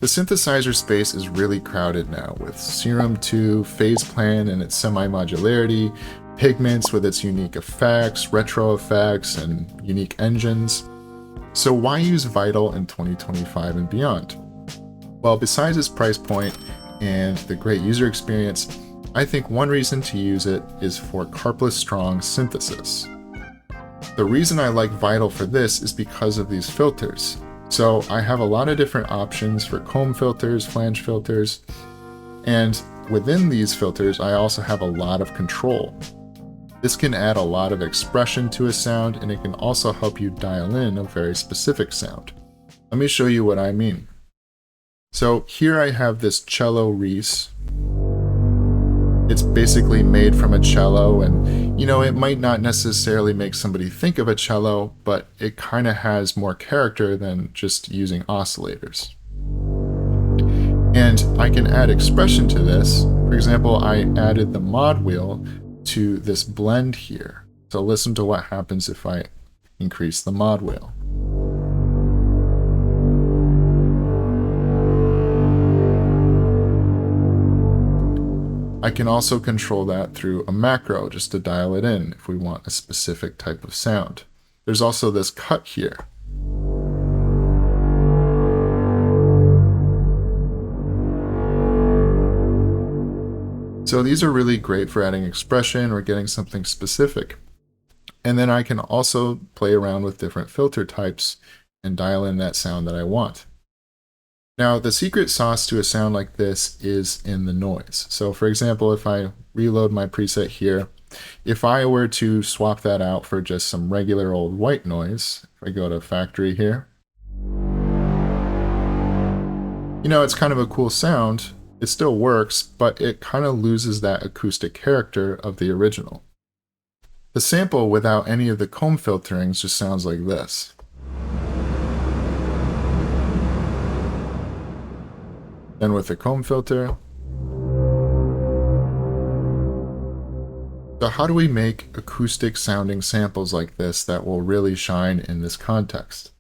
The synthesizer space is really crowded now with Serum 2, Phase Plan and its semi-modularity, Pigments with its unique effects, retro effects, and unique engines. So why use Vital in 2025 and beyond? Well, besides its price point and the great user experience, I think one reason to use it is for Karplus-strong synthesis. The reason I like Vital for this is because of these filters. So I have a lot of different options for comb filters, flange filters, and within these filters I also have a lot of control. This can add a lot of expression to a sound, and it can also help you dial in a very specific sound. Let me show you what I mean. So here I have this cello Reese. It's basically made from a cello, and it might not necessarily make somebody think of a cello, but it kind of has more character than just using oscillators. And I can add expression to this. For example, I added the mod wheel to this blend here. So listen to what happens if I increase the mod wheel. I can also control that through a macro just to dial it in if we want a specific type of sound. There's also this cut here. So these are really great for adding expression or getting something specific. And then I can also play around with different filter types and dial in that sound that I want. Now, the secret sauce to a sound like this is in the noise. So for example, if I reload my preset here, if I were to swap that out for just some regular old white noise, if I go to factory here, it's kind of a cool sound. It still works, but it kind of loses that acoustic character of the original. The sample without any of the comb filterings just sounds like this. Then with the comb filter. So how do we make acoustic sounding samples like this that will really shine in this context?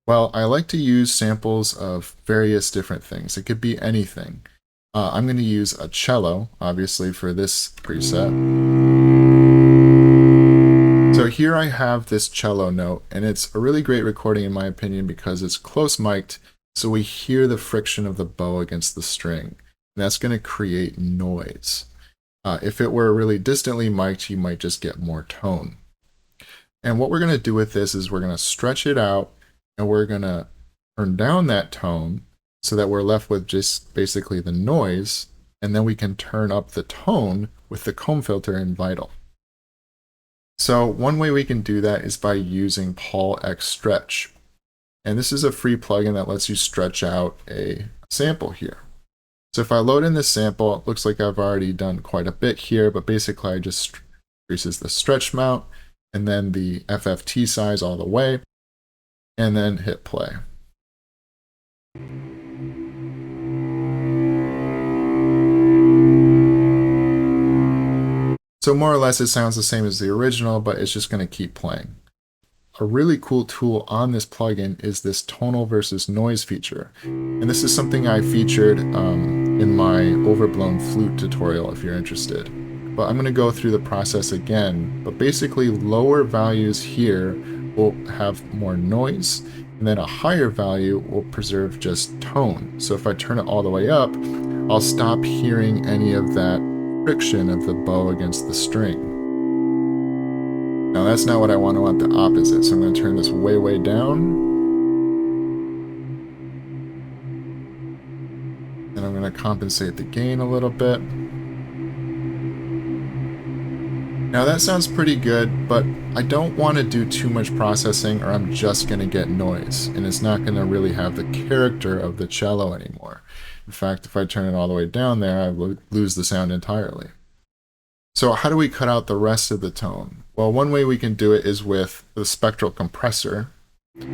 Well, I like to use samples of various different things. It could be anything. I'm going to use a cello, obviously, for this preset. So here I have this cello note, and it's a really great recording in my opinion because it's close mic'd, so we hear the friction of the bow against the string. And that's going to create noise. If it were really distantly mic'd, you might just get more tone. And what we're going to do with this is we're going to stretch it out, and we're going to turn down that tone so that we're left with just basically the noise, and then we can turn up the tone with the comb filter in Vital. So one way we can do that is by using Paul X Stretch. And this is a free plugin that lets you stretch out a sample here. So if I load in this sample, it looks like I've already done quite a bit here, but basically I just increases the stretch amount and then the FFT size all the way, and then hit play. So more or less it sounds the same as the original, but it's just going to keep playing. A really cool tool on this plugin is this tonal versus noise feature. And this is something I featured in my overblown flute tutorial if you're interested. But I'm going to go through the process again. But basically lower values here will have more noise, and then a higher value will preserve just tone. So if I turn it all the way up, I'll stop hearing any of that friction of the bow against the string. Now that's not what I want. I want the opposite. So I'm going to turn this way, way down. And I'm going to compensate the gain a little bit. Now that sounds pretty good, but I don't want to do too much processing or I'm just going to get noise. And it's not going to really have the character of the cello anymore. In fact, if I turn it all the way down there, I will lose the sound entirely. So how do we cut out the rest of the tone? Well, one way we can do it is with the spectral compressor.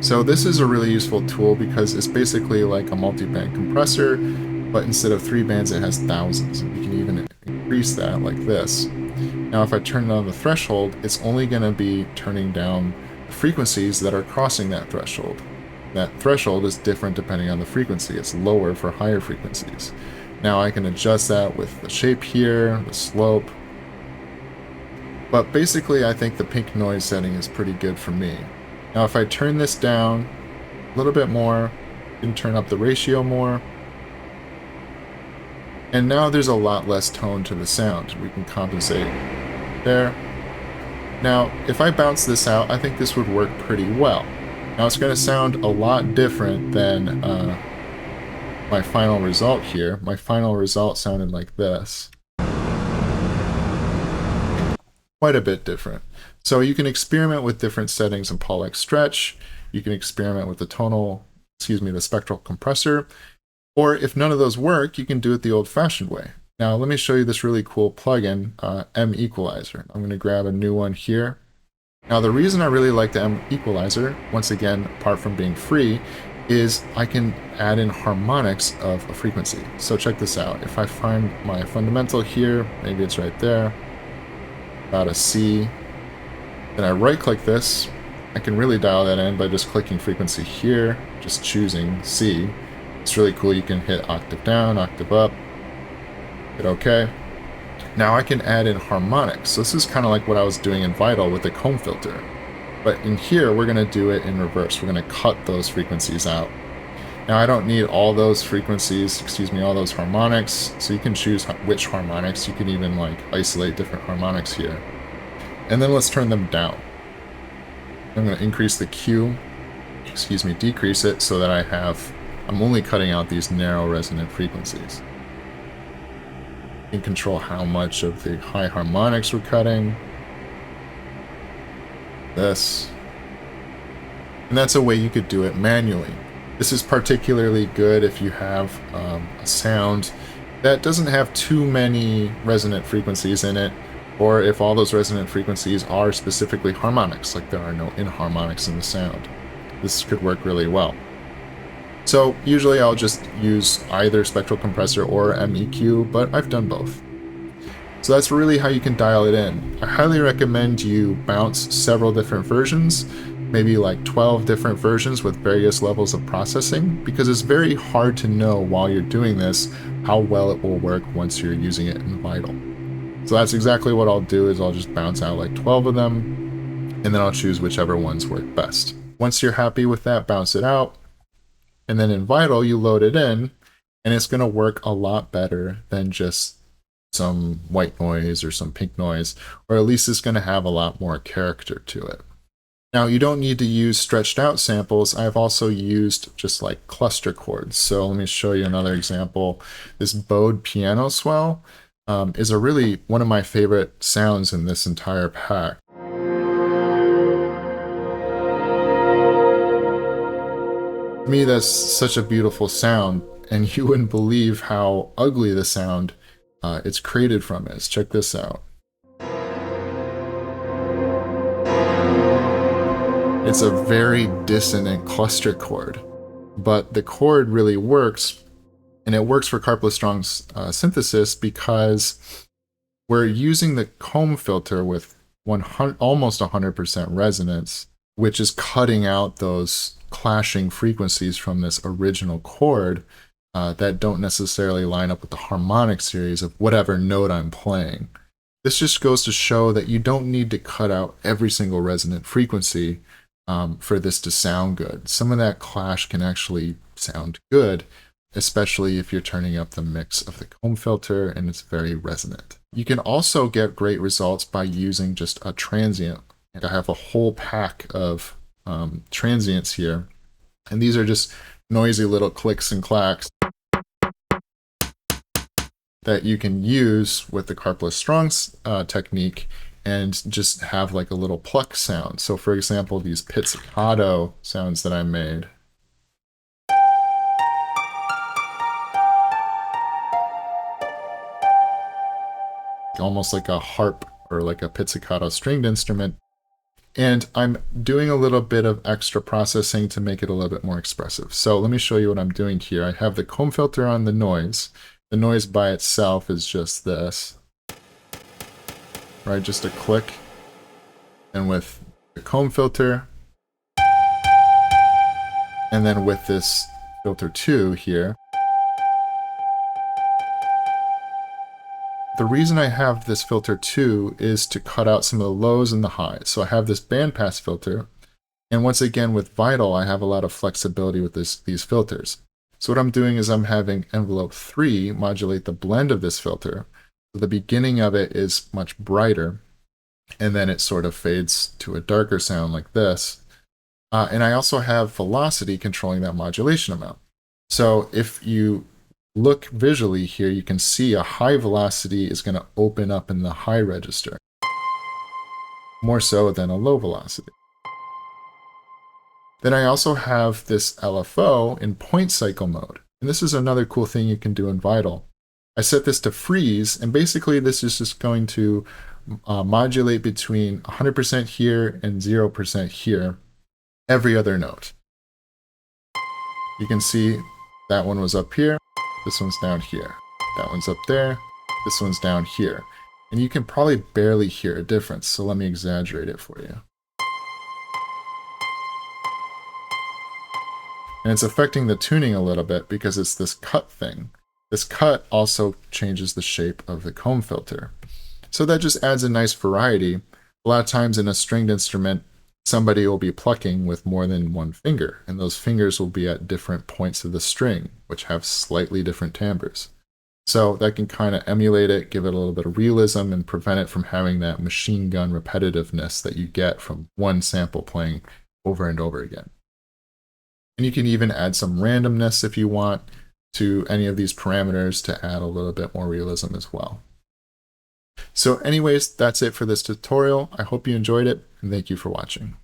So this is a really useful tool because it's basically like a multi-band compressor, but instead of 3 bands, it has thousands. And we can even increase that like this. Now, if I turn down the threshold, it's only going to be turning down the frequencies that are crossing that threshold. That threshold is different depending on the frequency. It's lower for higher frequencies. Now I can adjust that with the shape here, the slope. But basically I think the pink noise setting is pretty good for me. Now if I turn this down a little bit more, I can turn up the ratio more. And now there's a lot less tone to the sound. We can compensate there. Now, if I bounce this out, I think this would work pretty well. Now it's going to sound a lot different than my final result here. My final result sounded like this. Quite a bit different. So you can experiment with different settings in Pollak Stretch. You can experiment with the spectral compressor. Or if none of those work, you can do it the old-fashioned way. Now let me show you this really cool plugin, M Equalizer. I'm going to grab a new one here. Now the reason I really like the M Equalizer, once again, apart from being free, is I can add in harmonics of a frequency. So check this out. If I find my fundamental here, maybe it's right there, about a C, then I right-click this, I can really dial that in by just clicking frequency here, just choosing C. It's really cool. You can hit octave down, octave up, hit OK. Now I can add in harmonics. So this is kind of like what I was doing in Vital with the comb filter. But in here, we're going to do it in reverse. We're going to cut those frequencies out. Now I don't need all those frequencies, all those harmonics. So you can choose which harmonics. You can even like isolate different harmonics here. And then let's turn them down. I'm going to increase the Q, decrease it so that I'm only cutting out these narrow resonant frequencies. You can control how much of the high harmonics we're cutting. This. And that's a way you could do it manually. This is particularly good if you have a sound that doesn't have too many resonant frequencies in it, or if all those resonant frequencies are specifically harmonics, like there are no inharmonics in the sound. This could work really well. So usually I'll just use either spectral compressor or MEQ, but I've done both. So that's really how you can dial it in. I highly recommend you bounce several different versions, maybe like 12 different versions with various levels of processing, because it's very hard to know while you're doing this how well it will work once you're using it in Vital. So that's exactly what I'll do, is I'll just bounce out like 12 of them, and then I'll choose whichever ones work best. Once you're happy with that, bounce it out. And then in Vital, you load it in, and it's going to work a lot better than just some white noise or some pink noise, or at least it's going to have a lot more character to it. Now, you don't need to use stretched out samples. I've also used just like cluster chords. So let me show you another example. This bowed piano swell is one of my favorite sounds in this entire pack. To me, that's such a beautiful sound, and you wouldn't believe how ugly the sound it's created from is. Check this out. It's a very dissonant cluster chord, but the chord really works, and it works for Karplus-strong's synthesis because we're using the comb filter with almost 100% resonance, which is cutting out those clashing frequencies from this original chord that don't necessarily line up with the harmonic series of whatever note I'm playing. This just goes to show that you don't need to cut out every single resonant frequency for this to sound good. Some of that clash can actually sound good, especially if you're turning up the mix of the comb filter and it's very resonant. You can also get great results by using just a transient. I have a whole pack of transients here, and these are just noisy little clicks and clacks that you can use with the Karplus-strong technique and just have like a little pluck sound. So for example, these pizzicato sounds that I made. Almost like a harp or like a pizzicato stringed instrument. And I'm doing a little bit of extra processing to make it a little bit more expressive. So let me show you what I'm doing here. I have the comb filter on the noise. The noise by itself is just this, right? Just a click. And with the comb filter, And then with this filter 2 here, the reason I have this filter 2 is to cut out some of the lows and the highs. So I have this bandpass filter, and once again with Vital, I have a lot of flexibility with these filters. So what I'm doing is I'm having envelope 3 modulate the blend of this filter. So the beginning of it is much brighter, and then it sort of fades to a darker sound like this. And I also have velocity controlling that modulation amount. So if you look visually here, you can see a high velocity is going to open up in the high register, more so than a low velocity. Then I also have this LFO in point cycle mode. And this is another cool thing you can do in Vital. I set this to freeze, and basically this is just going to modulate between 100% here and 0% here every other note. You can see that one was up here, this one's down here. That one's up there, this one's down here. And you can probably barely hear a difference, so let me exaggerate it for you. And it's affecting the tuning a little bit because it's this cut thing. This cut also changes the shape of the comb filter. So that just adds a nice variety. A lot of times in a stringed instrument, somebody will be plucking with more than one finger, and those fingers will be at different points of the string, which have slightly different timbres. So that can kind of emulate it, give it a little bit of realism, and prevent it from having that machine gun repetitiveness that you get from one sample playing over and over again. And you can even add some randomness if you want to any of these parameters to add a little bit more realism as well. So anyways, that's it for this tutorial. I hope you enjoyed it, and thank you for watching.